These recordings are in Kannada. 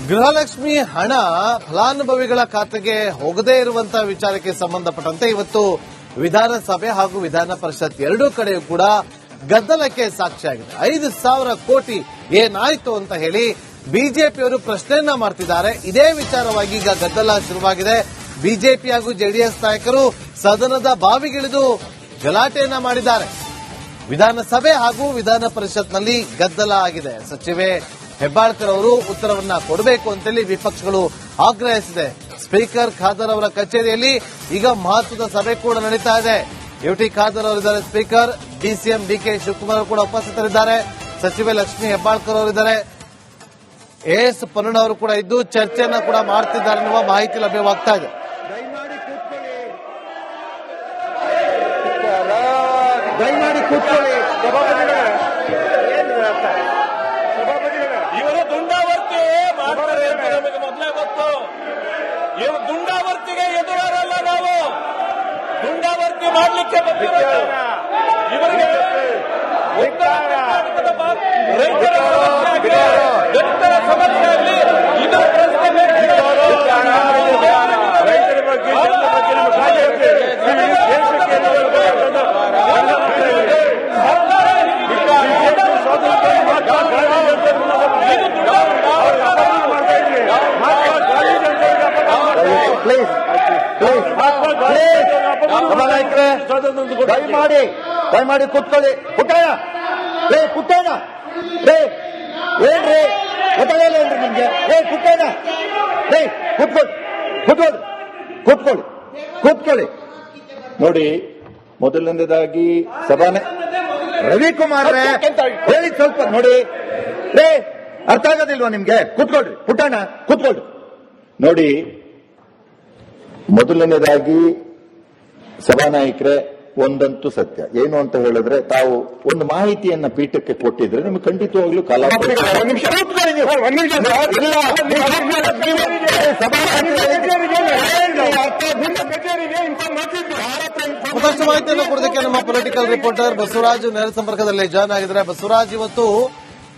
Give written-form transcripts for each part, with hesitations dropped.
ಗೃಹಲಕ್ಷ್ಮಿ ಹಣ ಫಲಾನುಭವಿಗಳ ಖಾತೆಗೆ ಹೋಗದೇ ಇರುವಂತಹ ವಿಚಾರಕ್ಕೆ ಸಂಬಂಧಪಟ್ಟಂತೆ ಇವತ್ತು ವಿಧಾನಸಭೆ ಹಾಗೂ ವಿಧಾನ ಪರಿಷತ್ ಎರಡೂ ಕಡೆಯೂ ಕೂಡ ಗದ್ದಲಕ್ಕೆ ಸಾಕ್ಷಿಯಾಗಿದೆ. 5,000 ಕೋಟಿ ಏನಾಯ್ತು ಅಂತ ಹೇಳಿ ಬಿಜೆಪಿಯವರು ಪ್ರಶ್ನೆಯನ್ನ ಮಾಡ್ತಿದ್ದಾರೆ. ಇದೇ ವಿಚಾರವಾಗಿ ಈಗ ಗದ್ದಲ ಶುರುವಾಗಿದೆ. ಬಿಜೆಪಿ ಹಾಗೂ ಜೆಡಿಎಸ್ ನಾಯಕರು ಸದನದ ಬಾವಿಗಿಳಿದು ಗಲಾಟೆಯನ್ನ ಮಾಡಿದ್ದಾರೆ. ವಿಧಾನಸಭೆ ಹಾಗೂ ವಿಧಾನ ಪರಿಷತ್ನಲ್ಲಿ ಗದ್ದಲ ಆಗಿದೆ. ಸಚಿವೆ ಹೆಬ್ಬಾಳ್ಕರ್ ಅವರು ಉತ್ತರವನ್ನ ಕೊಡಬೇಕು ಅಂತೇಳಿ ವಿಪಕ್ಷಗಳು ಆಗ್ರಹಿಸಿದೆ. ಸ್ಪೀಕರ್ ಖಾದರ್ ಅವರ ಕಚೇರಿಯಲ್ಲಿ ಈಗ ಮಹತ್ವದ ಸಭೆ ಕೂಡ ನಡೀತಾ ಇದೆ. ಯುಟಿ ಖಾದರ್ ಅವರಿದ್ದಾರೆ ಸ್ಪೀಕರ್, ಡಿಸಿಎಂ ಡಿಕೆ ಶಿವಕುಮಾರ್ ಕೂಡ ಉಪಸ್ಥಿತರಿದ್ದಾರೆ, ಸಚಿವೆ ಲಕ್ಷ್ಮೀ ಹೆಬ್ಬಾಳ್ಕರ್ ಅವರಿದ್ದಾರೆ, ಎಎಸ್ ಪನ್ನಣ್ಣ ಅವರು ಕೂಡ ಇದ್ದು ಚರ್ಚೆಯನ್ನ ಕೂಡ ಮಾಡ್ತಿದ್ದಾರೆ ಎನ್ನುವ ಮಾಹಿತಿ ಲಭ್ಯವಾಗ್ತಾ ಇದೆ. ದಯಮಾಡಿ ಕೂತ್ಕೊಳ್ಳಿ. ಇವರು ದುಂಡಾವರ್ತಿ ಮಾಡ್ತಾರೆ ಅಂತ ನಮಗೆ ಮೊದಲೇ ಗೊತ್ತು. ಇವರು ದುಂಡಾವರ್ತಿಗೆ ಎದುರಾರಲ್ಲ, ನಾವು ದುಂಡಾವರ್ತಿ ಮಾಡಲಿಕ್ಕೆ ಬಂದಿರೋದು. ಇವರಿಗೆ ರೈತರ ಸಮಸ್ಯೆ ಆಗಲಿ, ಇದರ ಪ್ರಶ್ನೆ ರೈತರ ಬಗ್ಗೆ ದಯಮಾಡಿ ಕೂತ್ಕೊಳ್ಳಿ. ಪುಟ್ಟಣ್ಣ ಪುಟ್ಟಣ್ಣ ಏನ್ರಿ ಗೊತ್ತಾಗಲ್ರಿ ನಿಮ್ಗೆ? ಪುಟ್ಟಣ್ಣ ಕೂತ್ಕೊಳ್ಳಿ. ನೋಡಿ, ಮೊದಲನೇದಾಗಿ ಸಭಾನೆ ರವಿಕುಮಾರ್ ಹೇಳಿ ಸ್ವಲ್ಪ ನೋಡಿ. ಅರ್ಥ ಆಗೋದಿಲ್ವಾ ನಿಮ್ಗೆ? ಕೂತ್ಕೊಳ್ರಿ ಪುಟ್ಟಣ್ಣ, ಕೂತ್ಕೊಳ್ರಿ. ನೋಡಿ, ಮೊದಲನೇದಾಗಿ ಸಭಾನಾಯಕರೇ, ಒಂದಂತೂ ಸತ್ಯ ಏನು ಅಂತ ಹೇಳಿದ್ರೆ, ತಾವು ಒಂದು ಮಾಹಿತಿಯನ್ನ ಪೀಠಕ್ಕೆ ಕೊಟ್ಟಿದ್ರೆ ನಿಮ್ಗೆ ಖಂಡಿತವಾಗ್ಲೂ ಮತ್ತಷ್ಟು ಮಾಹಿತಿಯನ್ನು ಕೊಡೋದಕ್ಕೆ ನಮ್ಮ ಪೊಲಿಟಿಕಲ್ ರಿಪೋರ್ಟರ್ ಬಸವರಾಜ್ ನೇರ ಸಂಪರ್ಕದಲ್ಲಿ ಜಾಯ್ನ್ ಆಗಿದ್ದಾರೆ. ಬಸವರಾಜ್, ಇವತ್ತು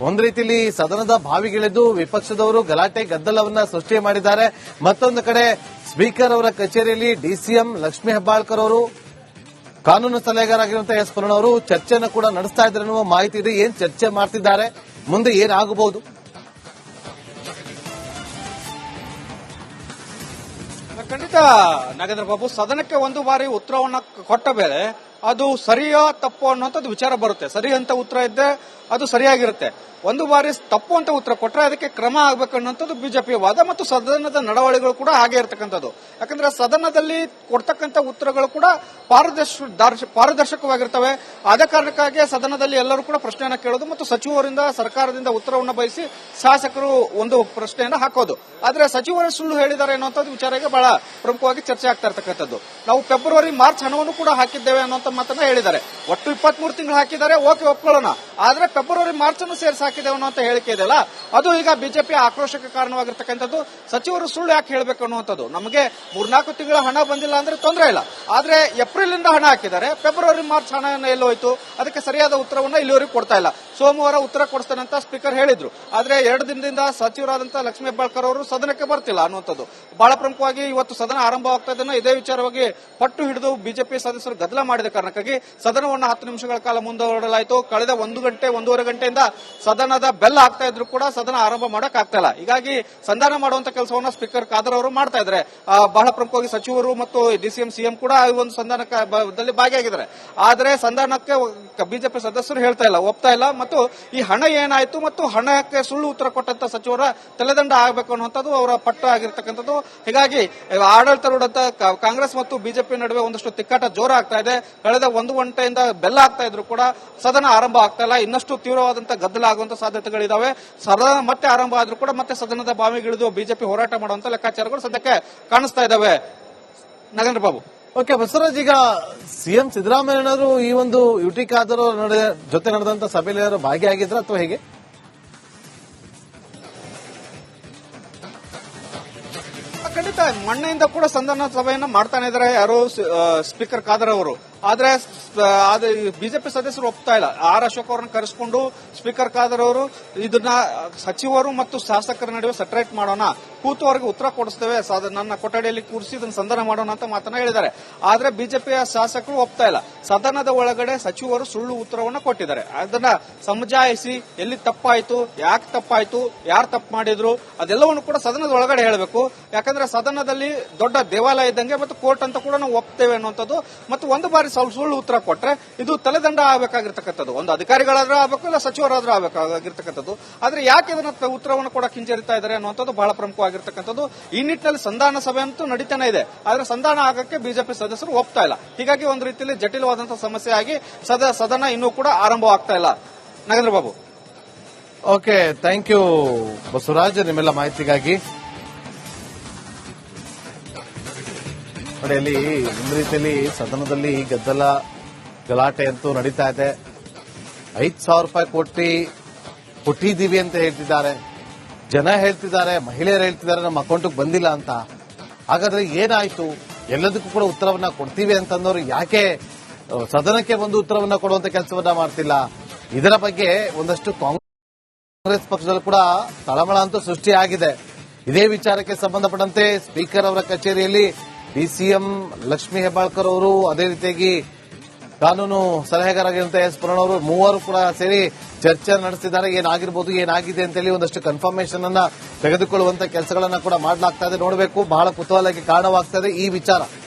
ಒಂದ್ ರೀತಿಯಲ್ಲಿ ಸದನದ ಬಾವಿಗಿಳಿದು ವಿಪಕ್ಷದವರು ಗಲಾಟೆ ಗದ್ದಲವನ್ನ ಸೃಷ್ಟಿ ಮಾಡಿದ್ದಾರೆ. ಮತ್ತೊಂದು ಕಡೆ ಸ್ಪೀಕರ್ ಅವರ ಕಚೇರಿಯಲ್ಲಿ ಡಿಸಿಎಂ ಲಕ್ಷ್ಮೀ ಹೆಬ್ಬಾಳ್ಕರ್ ಅವರು, ಕಾನೂನು ಸಲಹೆಗಾರರಾಗಿರುವಂತಹ ಎಸ್ ಪನ್ನಣ್ಣ ಅವರು ಚರ್ಚೆಯನ್ನು ಕೂಡ ನಡೆಸ್ತಾ ಇದ್ದಾರೆ ಅನ್ನುವ ಮಾಹಿತಿ ಇದೆ. ಏನ್ ಚರ್ಚೆ ಮಾಡ್ತಿದ್ದಾರೆ, ಮುಂದೆ ಏನಾಗಬಹುದು? ಖಂಡಿತ ನಾಗೇಂದ್ರ ಬಾಬು, ಸದನಕ್ಕೆ ಒಂದು ಬಾರಿ ಉತ್ತರವನ್ನ ಕೊಟ್ಟ ಮೇಲೆ ಅದು ಸರಿಯೋ ತಪ್ಪು ಅನ್ನೋಂಥದ್ದು ವಿಚಾರ ಬರುತ್ತೆ. ಸರಿ ಅಂತ ಉತ್ತರ ಇದ್ದೆ ಅದು ಸರಿಯಾಗಿರುತ್ತೆ. ಒಂದು ಬಾರಿ ತಪ್ಪು ಅಂತ ಉತ್ತರ ಕೊಟ್ಟರೆ ಅದಕ್ಕೆ ಕ್ರಮ ಆಗಬೇಕು ಅನ್ನೋಂಥದ್ದು ಬಿಜೆಪಿ ವಾದ ಮತ್ತು ಸದನದ ನಡವಳಿಕೆಗಳು ಕೂಡ ಹಾಗೆ ಇರತಕ್ಕಂಥದ್ದು. ಯಾಕಂದ್ರೆ ಸದನದಲ್ಲಿ ಕೊಡ್ತಕ್ಕಂಥ ಉತ್ತರಗಳು ಕೂಡ ಪಾರದರ್ಶಕವಾಗಿರ್ತವೆ. ಆದ ಕಾರಣಕ್ಕಾಗಿ ಸದನದಲ್ಲಿ ಎಲ್ಲರೂ ಕೂಡ ಪ್ರಶ್ನೆಯನ್ನ ಕೇಳೋದು ಮತ್ತು ಸಚಿವರಿಂದ ಸರ್ಕಾರದಿಂದ ಉತ್ತರವನ್ನು ಬಯಸಿ ಶಾಸಕರು ಒಂದು ಪ್ರಶ್ನೆಯನ್ನ ಹಾಕೋದು. ಆದ್ರೆ ಸಚಿವರು ಸುಳ್ಳು ಹೇಳಿದ್ದಾರೆ ಅನ್ನುವಂಥದ್ದು ವಿಚಾರ ಈಗ ಬಹಳ ಪ್ರಮುಖವಾಗಿ ಚರ್ಚೆ ಆಗ್ತಾ ಇರತಕ್ಕಂಥದ್ದು. ನಾವು ಫೆಬ್ರವರಿ ಮಾರ್ಚ್ ಹಣವನ್ನು ಕೂಡ ಹಾಕಿದ್ದೇವೆ ಅನ್ನುವಂಥ ಮಾತನ್ನ ಹೇಳಿದ್ದಾರೆ. ಒಟ್ಟು 23 ತಿಂಗಳು ಹಾಕಿದ್ದಾರೆ, ಓಕೆ ಒಪ್ಕೊಳ್ಳೋಣ. ಆದ್ರೆ ಫೆಬ್ರವರಿ ಮಾರ್ಚ್ ಅನ್ನು ಸೇರಿಸಿ ಹಾಕಿದ್ದೇವೆ ಅನ್ನುವಂತ ಹೇಳಿಕೆ ಇದೆಯಲ್ಲ, ಅದು ಈಗ ಬಿಜೆಪಿ ಆಕ್ರೋಶಕ್ಕೆ ಕಾರಣವಾಗಿರ್ತಕ್ಕಂಥದ್ದು. ಸಚಿವರು ಸುಳ್ಳು ಯಾಕೆ ಹೇಳಬೇಕು ಅನ್ನುವಂಥದ್ದು. ನಮಗೆ 3-4 ತಿಂಗಳ ಹಣ ಬಂದಿಲ್ಲ ಅಂದ್ರೆ ತೊಂದರೆ ಇಲ್ಲ, ಆದ್ರೆ ಏಪ್ರಿಲ್ ಇಂದ ಹಣ ಹಾಕಿದ್ದಾರೆ, ಫೆಬ್ರವರಿ ಮಾರ್ಚ್ ಹಣ ಎಲ್ಲೋಯ್ತು? ಅದಕ್ಕೆ ಸರಿಯಾದ ಉತ್ತರವನ್ನ ಇಲ್ಲಿವರೆಗೂ ಕೊಡ್ತಾ ಇಲ್ಲ. ಸೋಮವಾರ ಉತ್ತರ ಕೊಡಿಸ್ತೇನೆ ಅಂತ ಸ್ಪೀಕರ್ ಹೇಳಿದ್ರು, ಆದ್ರೆ 2 ದಿನದಿಂದ ಸಚಿವರಾದಂತಹ ಲಕ್ಷ್ಮೀ ಹೆಬ್ಬಾಳ್ಕರ್ ಅವರು ಸದನಕ್ಕೆ ಬರ್ತಿಲ್ಲ ಅನ್ನುವಂಥದ್ದು ಬಹಳ ಪ್ರಮುಖವಾಗಿ ಇವತ್ತು ಸದನ ಆರಂಭವಾಗ್ತಾ ಇದನ್ನ ಇದೇ ವಿಚಾರವಾಗಿ ಪಟ್ಟು ಹಿಡಿದು ಬಿಜೆಪಿ ಸದಸ್ಯರು ಗದ್ದಲ ಮಾಡಿದ ಕಾರಣಕ್ಕಾಗಿ ಸದನವನ್ನು 10 ನಿಮಿಷಗಳ ಕಾಲ ಮುಂದೂಡಲಾಯಿತು. ಕಳೆದ 1-1.5 ಗಂಟೆಯಿಂದ ಸದನದ ಬೆಲ್ ಆಗ್ತಾ ಇದ್ರು ಕೂಡ ಸದನ ಆರಂಭ ಮಾಡಕ್ ಆಗ್ತಾ ಇಲ್ಲ. ಹೀಗಾಗಿ ಸಂಧಾನ ಮಾಡುವಂತ ಕೆಲಸವನ್ನ ಸ್ಪೀಕರ್ ಖಾದರ್ ಅವರು ಮಾಡ್ತಾ ಇದ್ದಾರೆ. ಬಹಳ ಪ್ರಮುಖವಾಗಿ ಸಚಿವರು ಮತ್ತು ಡಿಸಿಎಂ ಸಿಎಂ ಕೂಡ ಈ ಒಂದು ಸಂಧಾನದಲ್ಲಿ ಭಾಗಿಯಾಗಿದ್ದಾರೆ. ಆದ್ರೆ ಸಂಧಾನಕ್ಕೆ ಬಿಜೆಪಿ ಸದಸ್ಯರು ಹೇಳ್ತಾ ಇಲ್ಲ, ಒಪ್ತಾ ಇಲ್ಲ. ಮತ್ತು ಈ ಹಣ ಏನಾಯ್ತು ಮತ್ತು ಹಣಕ್ಕೆ ಸುಳ್ಳು ಉತ್ತರ ಕೊಟ್ಟಂತ ಸಚಿವರ ತಲೆದಂಡ ಆಗಬೇಕು ಅನ್ನುವಂಥದ್ದು ಅವರ ಪಟ್ಟು ಆಗಿರ್ತಕ್ಕಂಥದ್ದು. ಹೀಗಾಗಿ ಆಡಳಿತಾರೂಢ ಕಾಂಗ್ರೆಸ್ ಮತ್ತು ಬಿಜೆಪಿ ನಡುವೆ ಒಂದಷ್ಟು ತಿಕ್ಕಾಟ ಜೋರ ಆಗ್ತಾ ಇದೆ. ಕಳೆದ 1 ಗಂಟೆಯಿಂದ ಬೆಲ್ಲ ಆಗ್ತಾ ಇದ್ರು ಕೂಡ ಸದನ ಆರಂಭ ಆಗ್ತಾ ಇಲ್ಲ. ಇನ್ನಷ್ಟು ತೀವ್ರವಾದಂತಹ ಗದ್ದಲ ಆಗುವಂತ ಸಾಧ್ಯತೆಗಳಿದಾವೆ. ಸದನ ಮತ್ತೆ ಆರಂಭ ಆದ್ರೂ ಕೂಡ ಮತ್ತೆ ಸದನದ ಬಾವಿಗಿಳಿದು ಬಿಜೆಪಿ ಹೋರಾಟ ಮಾಡುವಂತ ಲೆಕ್ಕಾಚಾರಗಳು ಸದ್ಯಕ್ಕೆ ಕಾಣಿಸ್ತಾ ಇದಾವೆ. ನಾಗೇಂದ್ರ ಬಾಬು. ಓಕೆ ಬಸವರಾಜ್, ಈಗ ಸಿಎಂ ಸಿದ್ದರಾಮಯ್ಯನವರು ಈ ಒಂದು ಯುಟಿ ಖಾದರ್ ಜೊತೆ ನಡೆದಂತ ಸಭೆಯಲ್ಲಿ ಭಾಗಿಯಾಗಿದ್ರ ಅಥವಾ ಹೇಗೆ? ಖಂಡಿತ ಮೊನ್ನೆಯಿಂದ ಕೂಡ ಸಂಧಾನ ಸಭೆಯನ್ನ ಮಾಡ್ತಾನೆ ಇದ್ದಾರೆ ಯಾರು ಸ್ಪೀಕರ್ ಖಾದರ್ ಅವರು. ಆದ್ರೆ ಅದು ಬಿಜೆಪಿ ಸದಸ್ಯರು ಒಪ್ತಾ ಇಲ್ಲ. ಆರ್ ಅಶೋಕ್ ಅವರನ್ನ ಕರೆಸಿಕೊಂಡು ಸ್ಪೀಕರ್ ಖಾದರ್ ಅವರು ಇದನ್ನ ಸಚಿವರು ಮತ್ತು ಶಾಸಕರ ನಡುವೆ ಸೆಪರೇಟ್ ಮಾಡೋಣ, ಕೂತು ಅವರಿಗೆ ಉತ್ತರ ಕೊಡಿಸ್ತೇವೆ, ನನ್ನ ಕೊಠಡಿಯಲ್ಲಿ ಕೂರಿಸಿ ಇದನ್ನು ಸಂಧಾನ ಮಾಡೋಣ ಅಂತ ಮಾತನ್ನ ಹೇಳಿದ್ದಾರೆ. ಆದ್ರೆ ಬಿಜೆಪಿಯ ಶಾಸಕರು ಒಪ್ತಾ ಇಲ್ಲ. ಸದನದ ಒಳಗಡೆ ಸಚಿವರು ಸುಳ್ಳು ಉತ್ತರವನ್ನ ಕೊಟ್ಟಿದ್ದಾರೆ. ಅದನ್ನ ಸಮಜಾಯಿಸಿ ಎಲ್ಲಿ ತಪ್ಪಾಯ್ತು, ಯಾಕೆ ತಪ್ಪಾಯ್ತು, ಯಾರು ತಪ್ಪು ಮಾಡಿದ್ರು ಅದೆಲ್ಲವನ್ನು ಕೂಡ ಸದನದ ಒಳಗಡೆ ಹೇಳಬೇಕು. ಯಾಕಂದ್ರೆ ಸದನದಲ್ಲಿ ದೊಡ್ಡ ದೇವಾಲಯ ಇದ್ದಂಗೆ ಮತ್ತು ಕೋರ್ಟ್ ಅಂತ ಕೂಡ ನಾವು ಒಪ್ತೇವೆ ಅನ್ನುವಂಥದ್ದು. ಮತ್ತು ಒಂದು ಬಾರಿ ಸುಳ್ಳು ಉತ್ತರ ಕೊಟ್ರೆ ಇದು ತಲೆದಂಡ ಆಗಬೇಕಾಗಿರ್ತಕ್ಕಂಥದ್ದು. ಒಂದು ಅಧಿಕಾರಿಗಳಾದ್ರೂ ಆಗಬೇಕು, ಇಲ್ಲ ಸಚಿವರಾದ್ರೂ ಆಗಬೇಕಾಗಿರ್ತಕ್ಕಂಥದ್ದು. ಆದ್ರೆ ಯಾಕೆ ಇದನ್ನ ಉತ್ತರವನ್ನು ಕೂಡ ಹಿಂಜರಿತಾ ಇದ್ದಾರೆ ಅನ್ನುವಂಥದ್ದು ಬಹಳ ಪ್ರಮುಖವಾಗಿರ್ತಕ್ಕಂಥದ್ದು. ಈ ನಿಟ್ಟಿನಲ್ಲಿ ಸಂಧಾನ ಸಭೆ ಅಂತೂ ನಡೀತಾನೆ ಇದೆ. ಆದ್ರೆ ಸಂಧಾನ ಆಗಕ್ಕೆ ಬಿಜೆಪಿ ಸದಸ್ಯರು ಒಪ್ತಾ ಇಲ್ಲ. ಹೀಗಾಗಿ ಒಂದು ರೀತಿಯಲ್ಲಿ ಜಟಿಲವಾದಂತಹ ಸಮಸ್ಯೆ ಆಗಿ ಸದನ ಇನ್ನೂ ಕೂಡ ಆರಂಭವಾಗ್ತಾ ಇಲ್ಲ. Nagendra Babu. Okay, thank you Basavaraj ನಿಮ್ಮೆಲ್ಲ ಮಾಹಿತಿಗಾಗಿ. ನೋಡಿ, ಅಲ್ಲಿ ಒಂದು ರೀತಿಯಲ್ಲಿ ಸದನದಲ್ಲಿ ಗದ್ದಲ ಗಲಾಟೆ ಅಂತೂ ನಡೀತಾ ಇದೆ. 5,000 ರೂಪಾಯಿ ಕೊಟ್ಟಿದ್ದೀವಿ ಅಂತ ಹೇಳ್ತಿದ್ದಾರೆ, ಜನ ಹೇಳ್ತಿದ್ದಾರೆ, ಮಹಿಳೆಯರು ಹೇಳ್ತಿದ್ದಾರೆ ನಮ್ಮ ಅಕೌಂಟ್ಗೆ ಬಂದಿಲ್ಲ ಅಂತ. ಹಾಗಾದ್ರೆ ಏನಾಯ್ತು? ಎಲ್ಲದಕ್ಕೂ ಕೂಡ ಉತ್ತರವನ್ನ ಕೊಡ್ತೀವಿ ಅಂತಂದವರು ಯಾಕೆ ಸದನಕ್ಕೆ ಒಂದು ಉತ್ತರವನ್ನ ಕೊಡುವಂತ ಕೆಲಸವನ್ನ ಮಾಡ್ತಿಲ್ಲ? ಇದರ ಬಗ್ಗೆ ಒಂದಷ್ಟು ಕಾಂಗ್ರೆಸ್ ಪಕ್ಷದಲ್ಲೂ ಕೂಡ ತಳಮಳ ಅಂತೂ ಸೃಷ್ಟಿಯಾಗಿದೆ. ಇದೇ ವಿಚಾರಕ್ಕೆ ಸಂಬಂಧಪಟ್ಟಂತೆ ಸ್ಪೀಕರ್ ಅವರ ಕಚೇರಿಯಲ್ಲಿ ಡಿಸಿಎಂ ಲಕ್ಷ್ಮೀ ಹೆಬ್ಬಾಳ್ಕರ್ ಅವರು, ಅದೇ ರೀತಿಯಾಗಿ ಕಾನೂನು ಸಲಹೆಗಾರರಾಗಿರುವಂತಹ ಎಸ್ ಪುರಾಣ್ ಅವರು, ಮೂವರು ಕೂಡ ಸೇರಿ ಚರ್ಚೆ ನಡೆಸಿದ್ದಾರೆ. ಏನಾಗಿರ್ಬೋದು, ಏನಾಗಿದೆ ಅಂತೇಳಿ ಒಂದಷ್ಟು ಕನ್ಫರ್ಮೇಷನ್ ಅನ್ನ ತೆಗೆದುಕೊಳ್ಳುವಂತ ಕೆಲಸಗಳನ್ನ ಕೂಡ ಮಾಡಲಾಗ್ತಾ ಇದೆ. ನೋಡಬೇಕು, ಬಹಳ ಕುತೂಹಲಕ್ಕೆ ಕಾರಣವಾಗ್ತಾ ಇದೆ ಈ ವಿಚಾರ.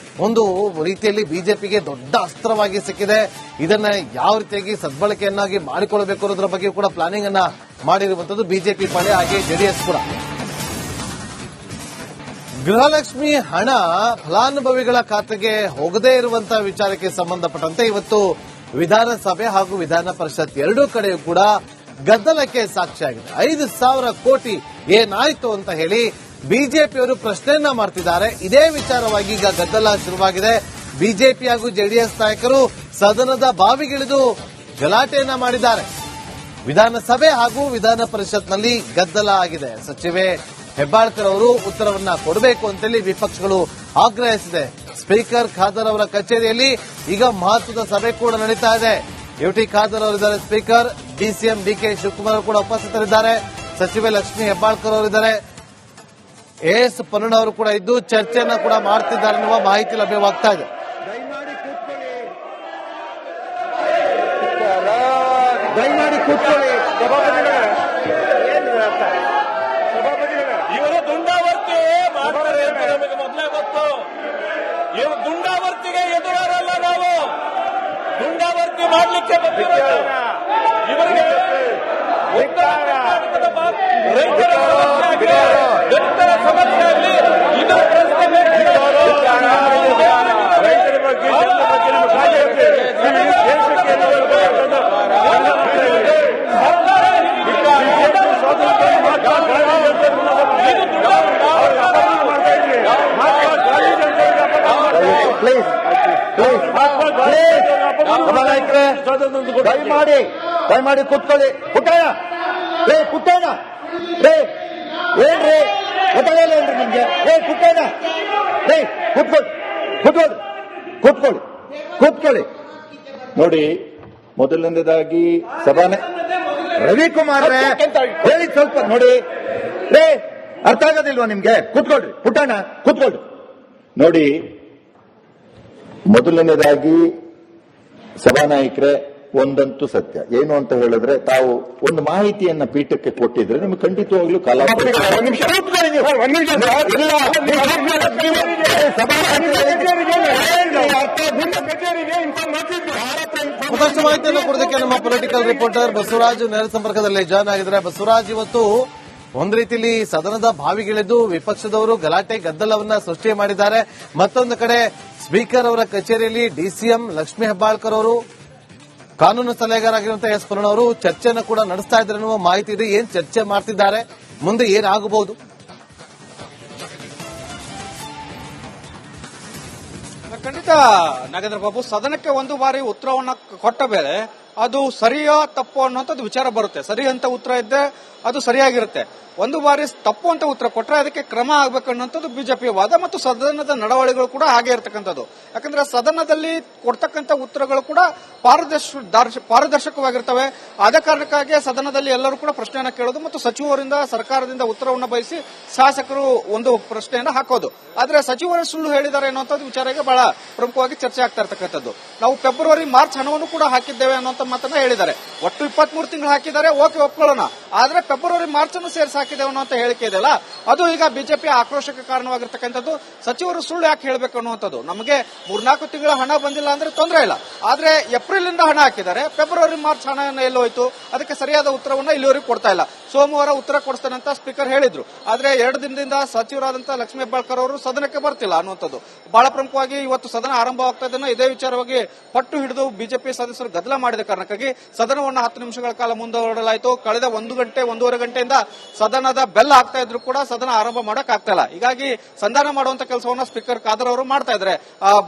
ಒಂದು ರೀತಿಯಲ್ಲಿ ಬಿಜೆಪಿಗೆ ದೊಡ್ಡ ಅಸ್ತ್ರವಾಗಿ ಸಿಕ್ಕಿದೆ. ಇದನ್ನ ಯಾವ ರೀತಿಯಾಗಿ ಸದ್ಬಳಕೆಯನ್ನಾಗಿ ಮಾಡಿಕೊಳ್ಳಬೇಕು ಅನ್ನೋದ್ರ ಬಗ್ಗೆ ಕೂಡ ಪ್ಲಾನಿಂಗ್ ಅನ್ನ ಮಾಡಿರುವಂತದ್ದು ಬಿಜೆಪಿ ಪಡೆ, ಹಾಗೆ ಜೆಡಿಎಸ್ ಕೂಡ. ಗೃಹಲಕ್ಷ್ಮಿ ಹಣ ಫಲಾನುಭವಿಗಳ ಖಾತೆಗೆ ಹೋಗದೇ ಇರುವಂತಹ ವಿಚಾರಕ್ಕೆ ಸಂಬಂಧಪಟ್ಟಂತೆ ಇವತ್ತು ವಿಧಾನಸಭೆ ಹಾಗೂ ವಿಧಾನ ಪರಿಷತ್ ಎರಡೂ ಕಡೆಯೂ ಕೂಡ ಗದ್ದಲಕ್ಕೆ ಸಾಕ್ಷಿಯಾಗಿದೆ. 5,000 ಕೋಟಿ ಏನಾಯ್ತು ಅಂತ ಹೇಳಿ ಬಿಜೆಪಿಯವರು ಪ್ರಶ್ನೆಯನ್ನ ಮಾಡ್ತಿದ್ದಾರೆ. ಇದೇ ವಿಚಾರವಾಗಿ ಈಗ ಗದ್ದಲ ಶುರುವಾಗಿದೆ. ಬಿಜೆಪಿ ಹಾಗೂ ಜೆಡಿಎಸ್ ನಾಯಕರು ಸದನದ ಬಾವಿಗಿಳಿದು ಗಲಾಟೆಯನ್ನ ಮಾಡಿದ್ದಾರೆ. ವಿಧಾನಸಭೆ ಹಾಗೂ ವಿಧಾನ ಪರಿಷತ್ನಲ್ಲಿ ಗದ್ದಲ ಆಗಿದೆ. ಸಚಿವೆ ಹೆಬ್ಬಾಳ್ಕರ್ ಅವರು ಉತ್ತರವನ್ನ ಕೊಡಬೇಕು ಅಂತೇಳಿ ವಿಪಕ್ಷಗಳು ಆಗ್ರಹಿಸಿದೆ. ಸ್ಪೀಕರ್ ಖಾದರ್ ಅವರ ಕಚೇರಿಯಲ್ಲಿ ಈಗ ಮಹತ್ವದ ಸಭೆ ಕೂಡ ನಡೀತಾ ಇದೆ. ಯುಟಿ ಖಾದರ್ ಅವರಿದ್ದಾರೆ ಸ್ಪೀಕರ್, ಡಿಸಿಎಂ ಡಿಕೆ ಶಿವಕುಮಾರ್ ಕೂಡ ಉಪಸ್ಥಿತರಿದ್ದಾರೆ, ಸಚಿವೆ ಲಕ್ಷ್ಮೀ ಹೆಬ್ಬಾಳ್ಕರ್ ಅವರಿದ್ದಾರೆ, ಎಎಸ್ ಪುರಾಣ್ ಅವರು ಕೂಡ ಇದ್ದು ಚರ್ಚೆಯನ್ನ ಕೂಡ ಮಾಡ್ತಿದ್ದಾರೆ ಎನ್ನುವ ಮಾಹಿತಿ ಲಭ್ಯವಾಗ್ತಾ ಇದೆ. ದಯಮಾಡಿ ಕೂತ್ಕೊಳ್ಳಿ. ಇವರು ದುಂಡಾವರ್ತಿ ಮಾಡ್ತಾರೆ ಅಂತ ನಮಗೆ ಮೊದಲೇ ಗೊತ್ತು. ಇವರು ದುಂಡಾವರ್ತಿಗೆ ಎದುರಾರಲ್ಲ, ನಾವು ದುಂಡಾವರ್ತಿ ಮಾಡ್ಲಿಕ್ಕೆ ಬಂದಿರೋದು. ಇವರಿಗೆ ರೈತರ ಸಮಸ್ಯೆ ಆಗಲಿ, ಇದರ ಪ್ರಶ್ನೆ ರೈತರ ಬಗ್ಗೆ ದಯಮಾಡಿ ಕೂತ್ಕೊಳ್ಳಿ. ಪುಟ್ಟಣ್ಣ ರೇ, ಪುಟ್ಟಣ್ಣ ರೇ, ಏನ್ರಿ ಗೊತ್ತಾಗಲ್ಲೇನ್ರಿ ನಿಮ್ಗೆ? ರೇ ಪುಟ್ಟಣ್ಣ ರೇ, ಕೂತ್ಕೊಳ್ಳಿ ಕೂತ್ಕೊಳ್ಳಿ ಕೂತ್ಕೊಳ್ಳಿ ಕೂತ್ಕೊಳ್ಳಿ. ನೋಡಿ, ಮೊದಲನೇದಾಗಿ ಸಭಾನೆ ರವಿಕುಮಾರ್ ಹೇಳಿ ಸ್ವಲ್ಪ ನೋಡಿ. ರೇ, ಅರ್ಥ ಆಗೋದಿಲ್ವಾ ನಿಮ್ಗೆ? ಕೂತ್ಕೊಳ್ರಿ ಪುಟ್ಟಣ್ಣ, ಕೂತ್ಕೊಳ್ರಿ. ನೋಡಿ, ಮೊದಲನೇದಾಗಿ ಸಭಾನಾಯಕರೇ, ಒಂದಂತೂ ಸತ್ಯ ಏನು ಅಂತ ಹೇಳಿದ್ರೆ, ತಾವು ಒಂದು ಮಾಹಿತಿಯನ್ನ ಪೀಠಕ್ಕೆ ಕೊಟ್ಟಿದ್ರೆ ನಿಮ್ಗೆ ಖಂಡಿತವಾಗ್ಲೂ ಮತ್ತಷ್ಟು ಮಾಹಿತಿಯನ್ನು ಕೊಡೋದಕ್ಕೆ ನಮ್ಮ ಪೊಲಿಟಿಕಲ್ ರಿಪೋರ್ಟರ್ ಬಸವರಾಜ್ ನೇರ ಸಂಪರ್ಕದಲ್ಲಿ ಜಾಯ್ನ್ ಆಗಿದ್ದಾರೆ. ಬಸವರಾಜ್, ಇವತ್ತು ಒಂದು ರೀತಿಯಲ್ಲಿ ಸದನದ ಬಾವಿಗಿಳಿದು ವಿಪಕ್ಷದವರು ಗಲಾಟೆ ಗದ್ದಲವನ್ನ ಸೃಷ್ಟಿ ಮಾಡಿದ್ದಾರೆ. ಮತ್ತೊಂದು ಕಡೆ ಸ್ಪೀಕರ್ ಅವರ ಕಚೇರಿಯಲ್ಲಿ ಡಿಸಿಎಂ ಲಕ್ಷ್ಮೀ ಹೆಬ್ಬಾಳ್ಕರ್ ಅವರು, ಕಾನೂನು ಸಲಹೆಗಾರರಾಗಿರುವಂತಹ ಎಸ್ ಪುರಾಣ್ ಅವರು ಚರ್ಚೆಯನ್ನು ಕೂಡ ನಡೆಸ್ತಾ ಇದ್ದಾರೆ ಅನ್ನುವ ಮಾಹಿತಿ ಇದೆ. ಏನ್ ಚರ್ಚೆ ಮಾಡ್ತಿದ್ದಾರೆ, ಮುಂದೆ ಏನಾಗಬಹುದು? ಖಂಡಿತ ನಾಗೇಂದ್ರ ಬಾಬು, ಸದನಕ್ಕೆ ಒಂದು ಬಾರಿ ಉತ್ತರವನ್ನ ಕೊಟ್ಟ ಮೇಲೆ ಅದು ಸರಿಯೋ ತಪ್ಪೋ ಅನ್ನೋಂಥದ್ದು ವಿಚಾರ ಬರುತ್ತೆ. ಸರಿ ಅಂತ ಉತ್ತರ ಇದ್ದೆ ಅದು ಸರಿಯಾಗಿರುತ್ತೆ. ಒಂದು ಬಾರಿ ತಪ್ಪು ಅಂತ ಉತ್ತರ ಕೊಟ್ಟರೆ ಅದಕ್ಕೆ ಕ್ರಮ ಆಗಬೇಕು ಅನ್ನೋಂಥದ್ದು ಬಿಜೆಪಿ ವಾದ ಮತ್ತು ಸದನದ ನಡವಳಿಕೆಗಳು ಕೂಡ ಹಾಗೆ ಇರತಕ್ಕಂಥದ್ದು. ಯಾಕಂದ್ರೆ ಸದನದಲ್ಲಿ ಕೊಡ್ತಕ್ಕಂಥ ಉತ್ತರಗಳು ಕೂಡ ಪಾರದರ್ಶಕವಾಗಿರ್ತವೆ. ಆದ ಕಾರಣಕ್ಕಾಗಿ ಸದನದಲ್ಲಿ ಎಲ್ಲರೂ ಕೂಡ ಪ್ರಶ್ನೆಯನ್ನ ಕೇಳೋದು ಮತ್ತು ಸಚಿವರಿಂದ ಸರ್ಕಾರದಿಂದ ಉತ್ತರವನ್ನು ಬಯಸಿ ಶಾಸಕರು ಒಂದು ಪ್ರಶ್ನೆಯನ್ನ ಹಾಕೋದು. ಆದ್ರೆ ಸಚಿವರು ಸುಳ್ಳು ಹೇಳಿದ್ದಾರೆ ಅನ್ನುವಂಥದ್ದು ವಿಚಾರಕ್ಕೆ ಬಹಳ ಪ್ರಮುಖವಾಗಿ ಚರ್ಚೆ ಆಗ್ತಾ ಇರತಕ್ಕಂಥದ್ದು. ನಾವು ಫೆಬ್ರವರಿ ಮಾರ್ಚ್ ಹಣವನ್ನು ಕೂಡ ಹಾಕಿದ್ದೇವೆ ಅನ್ನುವಂಥ ಮಾತನ್ನ ಹೇಳಿದ್ದಾರೆ. ಒಟ್ಟು 23 ತಿಂಗಳು ಹಾಕಿದ್ದಾರೆ, ಓಕೆ ಒಪ್ಕೊಳ್ಳೋಣ. ಆದ್ರೆ ಫೆಬ್ರವರಿ ಮಾರ್ಚ್ ಅನ್ನು ಸೇರಿಸಿ ಹಾಕಿದ್ದೇವೆ ಅನ್ನುವಂಥ ಹೇಳಿಕೆ ಇದೆಯಲ್ಲ, ಅದು ಈಗ ಬಿಜೆಪಿ ಆಕ್ರೋಶಕ್ಕೆ ಕಾರಣವಾಗಿರ್ತಕ್ಕಂಥದ್ದು. ಸಚಿವರು ಸುಳ್ಳು ಯಾಕೆ ಹೇಳಬೇಕು ಅನ್ನುವಂಥದ್ದು. ನಮಗೆ 3-4 ತಿಂಗಳ ಹಣ ಬಂದಿಲ್ಲ ಅಂದ್ರೆ ತೊಂದರೆ ಇಲ್ಲ, ಆದ್ರೆ ಏಪ್ರಿಲ್ ಇಂದ ಹಣ ಹಾಕಿದ್ದಾರೆ, ಫೆಬ್ರವರಿ ಮಾರ್ಚ್ ಹಣ ಎಲ್ಲೋಯ್ತು, ಅದಕ್ಕೆ ಸರಿಯಾದ ಉತ್ತರವನ್ನ ಇಲ್ಲಿವರೆಗೂ ಕೊಡ್ತಾ ಇಲ್ಲ. ಸೋಮವಾರ ಉತ್ತರ ಕೊಡಿಸ್ತೇನೆ ಅಂತ ಸ್ಪೀಕರ್ ಹೇಳಿದ್ರು, ಆದ್ರೆ 2 ದಿನದಿಂದ ಸಚಿವರಾದಂತಹ ಲಕ್ಷ್ಮೀ ಹೆಬ್ಬಾಳ್ಕರ್ ಅವರು ಸದನಕ್ಕೆ ಬರ್ತಿಲ್ಲ ಅನ್ನುವಂಥದ್ದು ಬಹಳ ಪ್ರಮುಖವಾಗಿ ಇವತ್ತು ಸದನ ಆರಂಭವಾಗ್ತಾ ಇದನ್ನ ಇದೇ ವಿಚಾರವಾಗಿ ಪಟ್ಟು ಹಿಡಿದು ಬಿಜೆಪಿ ಸದಸ್ಯರು ಗದ್ದಲ ಮಾಡಿದ ಕಾರಣಕ್ಕಾಗಿ ಸದನವನ್ನು 10 ನಿಮಿಷಗಳ ಕಾಲ ಮುಂದೂಡಲಾಯಿತು. ಕಳೆದ 1-1.5 ಗಂಟೆಯಿಂದ ಸದನದ ಬೆಲ್ ಆಗ್ತಾ ಇದ್ರು ಕೂಡ ಸದನ ಆರಂಭ ಮಾಡಕ್ ಆಗ್ತಾ ಇಲ್ಲ. ಹೀಗಾಗಿ ಸಂಧಾನ ಮಾಡುವಂತ ಕೆಲಸವನ್ನ ಸ್ಪೀಕರ್ ಖಾದರ್ ಅವರು ಮಾಡ್ತಾ ಇದ್ದಾರೆ.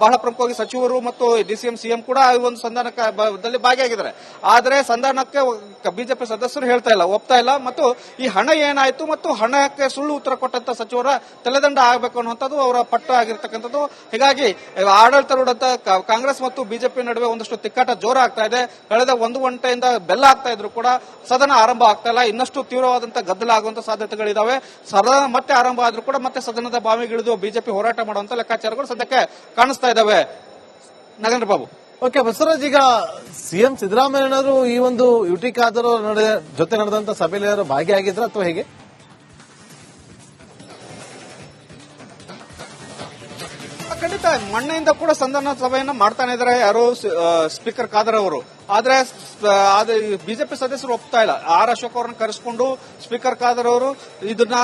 ಬಹಳ ಪ್ರಮುಖವಾಗಿ ಸಚಿವರು ಮತ್ತು ಡಿಸಿಎಂ ಸಿಎಂ ಕೂಡ ಈ ಒಂದು ಸಂಧಾನದಲ್ಲಿ ಭಾಗಿಯಾಗಿದ್ದಾರೆ. ಆದ್ರೆ ಸಂಧಾನಕ್ಕೆ ಬಿಜೆಪಿ ಸದಸ್ಯರು ಹೇಳ್ತಾ ಇಲ್ಲ, ಒಪ್ತಾ ಇಲ್ಲ. ಮತ್ತು ಈ ಹಣ ಏನಾಯ್ತು ಮತ್ತು ಹಣಕ್ಕೆ ಸುಳ್ಳು ಉತ್ತರ ಕೊಟ್ಟಂತ ಸಚಿವರ ತಲೆದಂಡ ಆಗಬೇಕು ಅನ್ನುವಂಥದ್ದು ಅವರ ಪಟ್ಟು ಆಗಿರ್ತಕ್ಕಂಥದ್ದು. ಹೀಗಾಗಿ ಆಡಳಿತಾರೂಢ ಕಾಂಗ್ರೆಸ್ ಮತ್ತು ಬಿಜೆಪಿ ನಡುವೆ ಒಂದಷ್ಟು ತಿಕ್ಕಾಟ ಜೋರ ಆಗ್ತಾ ಇದೆ. ಕಳೆದ 1 ಗಂಟೆಯಿಂದ ಬೆಲ್ಲ ಆಗ್ತಾ ಇದ್ರು ಕೂಡ ಸದನ ಆರಂಭ ಆಗ್ತಾ ಇಲ್ಲ. ಇನ್ನಷ್ಟು ತೀವ್ರವಾದಂತಹ ಗದ್ದಲ ಆಗುವಂತ ಸಾಧ್ಯತೆಗಳಿದಾವೆ. ಸದನ ಮತ್ತೆ ಆರಂಭ ಆದ್ರೂ ಕೂಡ ಮತ್ತೆ ಸದನದ ಬಾವಿಗಿಳಿದು ಬಿಜೆಪಿ ಹೋರಾಟ ಮಾಡುವಂತ ಲೆಕ್ಕಾಚಾರಗಳು ಸದ್ಯಕ್ಕೆ ಕಾಣಿಸ್ತಾ ಇದಾವೆ. ನಾಗೇಂದ್ರ ಬಾಬು. ಓಕೆ ಬಸವರಾಜ್, ಈಗ ಸಿಎಂ ಸಿದ್ದರಾಮಯ್ಯನವರು ಈ ಒಂದು ಯುಟಿ ಖಾದರ್ ಜೊತೆ ನಡೆದಂತ ಸಭೆಯಲ್ಲಿ ಭಾಗಿಯಾಗಿದ್ರ ಅಥವಾ ಹೇಗೆ? ಖಂಡಿತ ಮೊನ್ನೆಯಿಂದ ಕೂಡ ಸಂಧಾನ ಸಭೆಯನ್ನ ಮಾಡ್ತಾನೆ ಇದ್ದಾರೆ ಯಾರು ಸ್ಪೀಕರ್ ಖಾದರ್ ಅವರು. ಆದ್ರೆ ಬಿಜೆಪಿ ಸದಸ್ಯರು ಒಪ್ತಾ ಇಲ್ಲ. ಆರ್ ಅಶೋಕ್ ಅವರನ್ನ ಕರೆಸಿಕೊಂಡು ಸ್ಪೀಕರ್ ಖಾದರ್ ಅವರು ಇದನ್ನ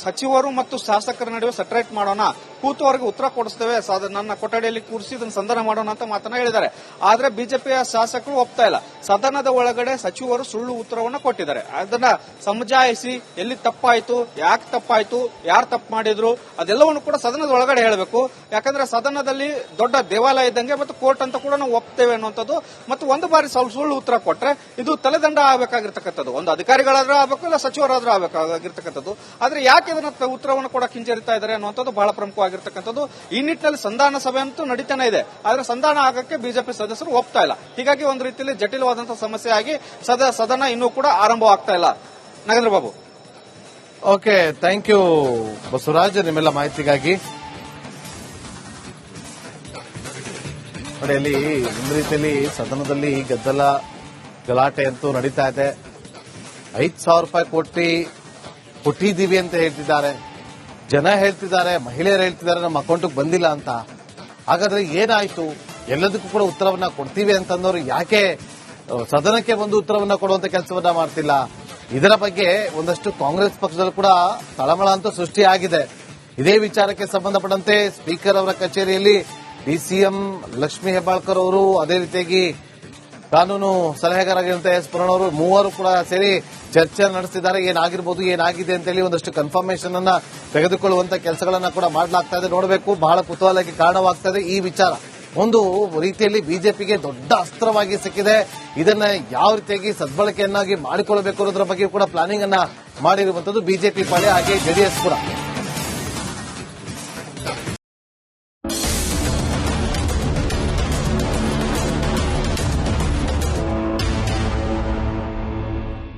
ಸಚಿವರು ಮತ್ತು ಶಾಸಕರ ನಡುವೆ ಸೆಪರೇಟ್ ಮಾಡೋಣ, ಕೂತುವರೆಗೆ ಉತ್ತರ ಕೊಡಿಸ್ತೇವೆ, ನನ್ನ ಕೊಠಡಿಯಲ್ಲಿ ಕೂರಿಸಿ ಇದನ್ನು ಸಂಧಾನ ಮಾಡೋಣ ಅಂತ ಮಾತನ್ನ ಹೇಳಿದ್ದಾರೆ. ಆದ್ರೆ ಬಿಜೆಪಿಯ ಶಾಸಕರು ಒಪ್ತಾ ಇಲ್ಲ. ಸದನದ ಒಳಗಡೆ ಸಚಿವರು ಸುಳ್ಳು ಉತ್ತರವನ್ನ ಕೊಟ್ಟಿದ್ದಾರೆ. ಅದನ್ನ ಸಮಜಾಯಿಸಿ ಎಲ್ಲಿ ತಪ್ಪಾಯ್ತು, ಯಾಕೆ ತಪ್ಪಾಯ್ತು, ಯಾರು ತಪ್ಪು ಮಾಡಿದ್ರು ಅದೆಲ್ಲವನ್ನು ಕೂಡ ಸದನದ ಒಳಗಡೆ ಹೇಳಬೇಕು. ಯಾಕಂದ್ರೆ ಸದನದಲ್ಲಿ ದೊಡ್ಡ ದೇವಾಲಯ ಇದ್ದಂಗೆ ಮತ್ತು ಕೋರ್ಟ್ ಅಂತ ಕೂಡ ನಾವು ಒಪ್ತೇವೆ ಅನ್ನುವಂಥದ್ದು. ಮತ್ತು ಒಂದು ಬಾರಿ ಸುಳ್ಳು ಉತ್ತರ ಕೊಟ್ರೆ ಇದು ತಲೆದಂಡ ಆಗಬೇಕಾಗಿರ್ತಕ್ಕಂಥದ್ದು. ಒಂದು ಅಧಿಕಾರಿಗಳಾದ್ರೂ ಆಗಬೇಕು, ಇಲ್ಲ ಸಚಿವರಾದ್ರೂ ಆಗಬೇಕಾಗಿರ್ತಕ್ಕಂಥದ್ದು. ಆದ್ರೆ ಯಾಕೆ ಇದನ್ನ ಉತ್ತರವನ್ನು ಕೂಡ ಹಿಂಜರಿತಾ ಇದ್ದಾರೆ ಅನ್ನುವಂಥದ್ದು ಬಹಳ ಪ್ರಮುಖವಾಗಿರ್ತಕ್ಕಂಥದ್ದು. ಈ ನಿಟ್ಟಿನಲ್ಲಿ ಸಂಧಾನ ಸಭೆ ಅಂತೂ ನಡೀತಾನೆ ಇದೆ, ಆದ್ರೆ ಸಂಧಾನ ಆಗಕ್ಕೆ ಬಿಜೆಪಿ ಸದಸ್ಯರು ಒಪ್ತಾ ಇಲ್ಲ. ಹೀಗಾಗಿ ಒಂದು ರೀತಿಯಲ್ಲಿ ಜಟಿಲವಾದಂತಹ ಸಮಸ್ಯೆ ಆಗಿ ಸದನ ಇನ್ನೂ ಕೂಡ ಆರಂಭವಾಗ್ತಾ ಇಲ್ಲ. Nagendra Babu. Okay, thank you Basavaraj ನಿಮ್ಮೆಲ್ಲ ಮಾಹಿತಿಗಾಗಿ. ನೋಡಿ, ಅಲ್ಲಿ ಒಂದು ರೀತಿಯಲ್ಲಿ ಸದನದಲ್ಲಿ ಗದ್ದಲ ಗಲಾಟೆ ಅಂತೂ ನಡೀತಾ ಇದೆ. 5,000 ರೂಪಾಯಿ ಕೊಟ್ಟಿದ್ದೀವಿ ಅಂತ ಹೇಳ್ತಿದ್ದಾರೆ, ಜನ ಹೇಳ್ತಿದ್ದಾರೆ, ಮಹಿಳೆಯರು ಹೇಳ್ತಿದ್ದಾರೆ ನಮ್ಮ ಅಕೌಂಟ್ಗೆ ಬಂದಿಲ್ಲ ಅಂತ. ಹಾಗಾದ್ರೆ ಏನಾಯ್ತು? ಎಲ್ಲದಕ್ಕೂ ಕೂಡ ಉತ್ತರವನ್ನ ಕೊಡ್ತೀವಿ ಅಂತಂದವರು ಯಾಕೆ ಸದನಕ್ಕೆ ಬಂದು ಉತ್ತರವನ್ನ ಕೊಡುವಂತ ಕೆಲಸವನ್ನ ಮಾಡ್ತಿಲ್ಲ? ಇದರ ಬಗ್ಗೆ ಒಂದಷ್ಟು ಕಾಂಗ್ರೆಸ್ ಪಕ್ಷದಲ್ಲೂ ಕೂಡ ತಳಮಳ ಅಂತೂ ಸೃಷ್ಟಿಯಾಗಿದೆ. ಇದೇ ವಿಚಾರಕ್ಕೆ ಸಂಬಂಧಪಟ್ಟಂತೆ ಸ್ಪೀಕರ್ ಅವರ ಕಚೇರಿಯಲ್ಲಿ ಡಿಸಿಎಂ ಲಕ್ಷ್ಮೀ ಹೆಬ್ಬಾಳ್ಕರ್ ಅವರು, ಅದೇ ರೀತಿಯಾಗಿ ಕಾನೂನು ಸಲಹೆಗಾರರಾಗಿರುವಂತಹ ಎಸ್ ಪುರಾಣ್ ಅವರು, ಮೂವರು ಕೂಡ ಸೇರಿ ಚರ್ಚೆ ನಡೆಸಿದ್ದಾರೆ. ಏನಾಗಿರ್ಬೋದು, ಏನಾಗಿದೆ ಅಂತೇಳಿ ಒಂದಷ್ಟು ಕನ್ಫರ್ಮೇಷನ್ ಅನ್ನ ತೆಗೆದುಕೊಳ್ಳುವಂತ ಕೆಲಸಗಳನ್ನ ಕೂಡ ಮಾಡಲಾಗ್ತಾ ಇದೆ. ನೋಡಬೇಕು, ಬಹಳ ಕುತೂಹಲಕ್ಕೆ ಕಾರಣವಾಗ್ತಾ ಇದೆ ಈ ವಿಚಾರ. ಒಂದು ರೀತಿಯಲ್ಲಿ ಬಿಜೆಪಿಗೆ ದೊಡ್ಡ ಅಸ್ತ್ರವಾಗಿ ಸಿಕ್ಕಿದೆ. ಇದನ್ನ ಯಾವ ರೀತಿಯಾಗಿ ಸದ್ಬಳಕೆಯನ್ನಾಗಿ ಮಾಡಿಕೊಳ್ಳಬೇಕು ಅನ್ನೋದ್ರ ಬಗ್ಗೆ ಕೂಡ ಪ್ಲಾನಿಂಗ್ ಅನ್ನ ಮಾಡಿರುವಂತದ್ದು ಬಿಜೆಪಿ ಪಾಳೆ, ಹಾಗೆ ಜೆಡಿಎಸ್ ಕೂಡ.